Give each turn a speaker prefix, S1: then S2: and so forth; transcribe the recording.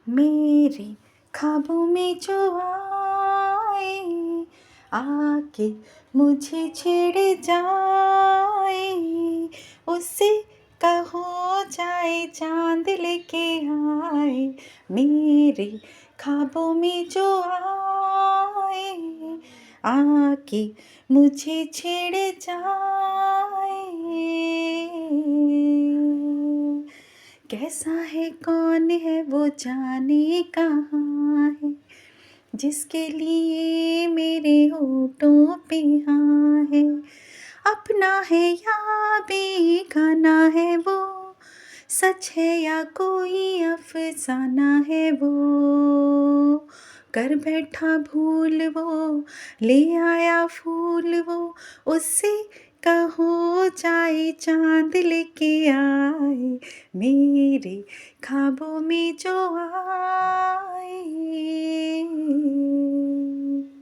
S1: मेरे ख्वाबों में जो आए, आके मुझे छेड़ जाए, उससे कहो जाए चांद लेके आए। मेरे ख्वाबों में जो आए, आके मुझे छेड़ जाए। कैसा है, कौन है, वो जाने कहाँ है, जिसके लिए मेरे होठों पे हाँ है। अपना है या बेगाना है वो, सच है या कोई अफसाना है वो। कर बैठा भूल वो, ले आया फूल वो, उससे कहो जाए चांद लेके आए। मेरे ख्वाबों में जो